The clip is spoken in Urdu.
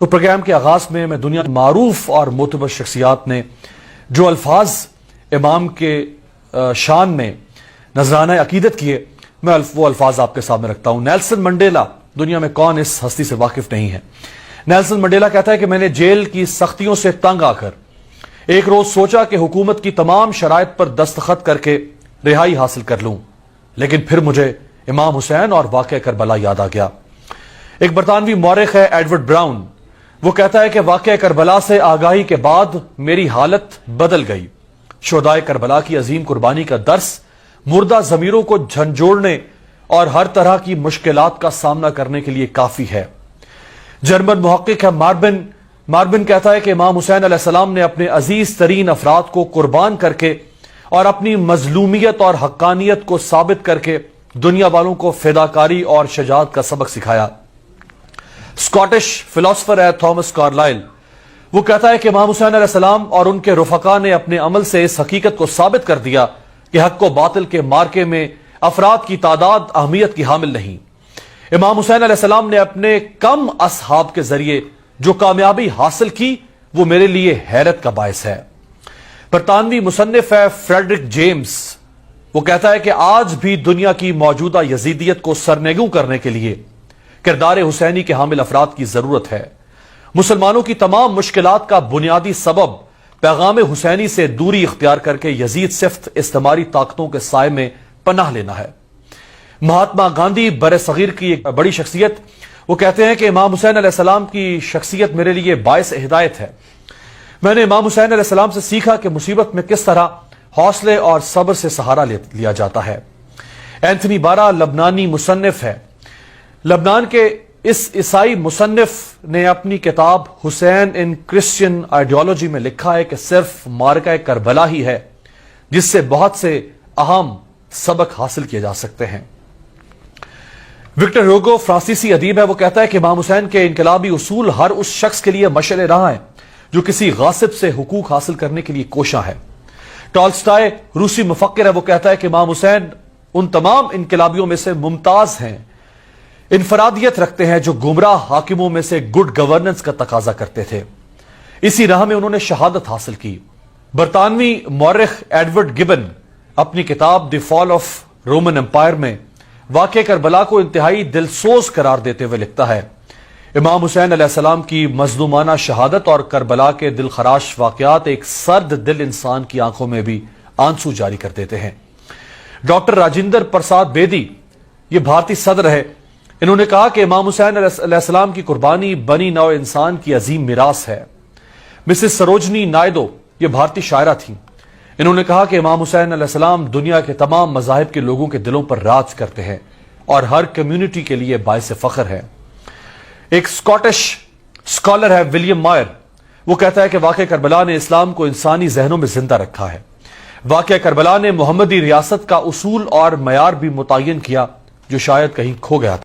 تو پروگرام کے آغاز میں دنیا کی معروف اور معتبر شخصیات نے جو الفاظ امام کے شان میں نذرانہ عقیدت کیے، میں وہ الفاظ آپ کے سامنے رکھتا ہوں۔ نیلسن منڈیلا، دنیا میں کون اس ہستی سے واقف نہیں ہے۔ نیلسن منڈیلا کہتا ہے کہ میں نے جیل کی سختیوں سے تنگ آ کر ایک روز سوچا کہ حکومت کی تمام شرائط پر دستخط کر کے رہائی حاصل کر لوں، لیکن پھر مجھے امام حسین اور واقعہ کربلا یاد آ گیا۔ ایک برطانوی مورخ ہے ایڈورڈ براؤن، وہ کہتا ہے کہ واقعہ کربلا سے آگاہی کے بعد میری حالت بدل گئی۔ شہدائے کربلا کی عظیم قربانی کا درس مردہ ضمیروں کو جھنجھوڑنے اور ہر طرح کی مشکلات کا سامنا کرنے کے لیے کافی ہے۔ جرمن محقق ہے ماربن کہتا ہے کہ امام حسین علیہ السلام نے اپنے عزیز ترین افراد کو قربان کر کے اور اپنی مظلومیت اور حقانیت کو ثابت کر کے دنیا والوں کو فداکاری اور شجاعت کا سبق سکھایا۔ اسکاٹش فلاسفر ہے تھامس کارلائل، وہ کہتا ہے کہ امام حسین علیہ السلام اور ان کے رفقا نے اپنے عمل سے اس حقیقت کو ثابت کر دیا کہ حق و باطل کے مارکے میں افراد کی تعداد اہمیت کی حامل نہیں۔ امام حسین علیہ السلام نے اپنے کم اصحاب کے ذریعے جو کامیابی حاصل کی وہ میرے لیے حیرت کا باعث ہے۔ برطانوی مصنف ہے فریڈرک جیمز، وہ کہتا ہے کہ آج بھی دنیا کی موجودہ یزیدیت کو سرنگوں کرنے کے لیے کردار حسینی کے حامل افراد کی ضرورت ہے۔ مسلمانوں کی تمام مشکلات کا بنیادی سبب پیغام حسینی سے دوری اختیار کر کے یزید صفت استعماری طاقتوں کے سائے میں پناہ لینا ہے۔ مہاتما گاندھی برصغیر کی ایک بڑی شخصیت، وہ کہتے ہیں کہ امام حسین علیہ السلام کی شخصیت میرے لیے باعث ہدایت ہے۔ میں نے امام حسین علیہ السلام سے سیکھا کہ مصیبت میں کس طرح حوصلے اور صبر سے سہارا لیا جاتا ہے۔ اینتھنی بارا لبنانی مصنف ہے۔ لبنان کے اس عیسائی مصنف نے اپنی کتاب حسین ان کرسچین آئیڈیالوجی میں لکھا ہے کہ صرف معرکہ کربلا ہی ہے جس سے بہت سے اہم سبق حاصل کیے جا سکتے ہیں۔ وکٹر ہیوگو فرانسیسی ادیب ہے، وہ کہتا ہے کہ امام حسین کے انقلابی اصول ہر اس شخص کے لیے مشعل راہ ہے جو کسی غاصب سے حقوق حاصل کرنے کے لیے کوشاں ہے۔ ٹالسٹائے روسی مفکر ہے، وہ کہتا ہے کہ امام حسین ان تمام انقلابیوں میں سے ممتاز ہیں، انفرادیت رکھتے ہیں جو گمراہ حاکموں میں سے گڈ گورننس کا تقاضا کرتے تھے۔ اسی راہ میں انہوں نے شہادت حاصل کی۔ برطانوی مورخ ایڈورڈ گبن اپنی کتاب دی فال آف رومن امپائر میں واقعہ کربلا کو انتہائی دلسوز قرار دیتے ہوئے لکھتا ہے، امام حسین علیہ السلام کی مظلومانہ شہادت اور کربلا کے دل خراش واقعات ایک سرد دل انسان کی آنکھوں میں بھی آنسو جاری کر دیتے ہیں۔ ڈاکٹر راجندر پرساد بیدی، یہ بھارتی صدر ہے، انہوں نے کہا کہ امام حسین علیہ السلام کی قربانی بنی نوع انسان کی عظیم میراث ہے۔ مسز سروجنی نائیڈو، یہ بھارتی شاعرہ تھیں، انہوں نے کہا کہ امام حسین علیہ السلام دنیا کے تمام مذاہب کے لوگوں کے دلوں پر راج کرتے ہیں اور ہر کمیونٹی کے لیے باعث فخر ہے۔ ایک اسکاٹش اسکالر ہے ولیم مائر، وہ کہتا ہے کہ واقعہ کربلا نے اسلام کو انسانی ذہنوں میں زندہ رکھا ہے۔ واقعہ کربلا نے محمدی ریاست کا اصول اور معیار بھی متعین کیا جو شاید کہیں کھو گیا تھا۔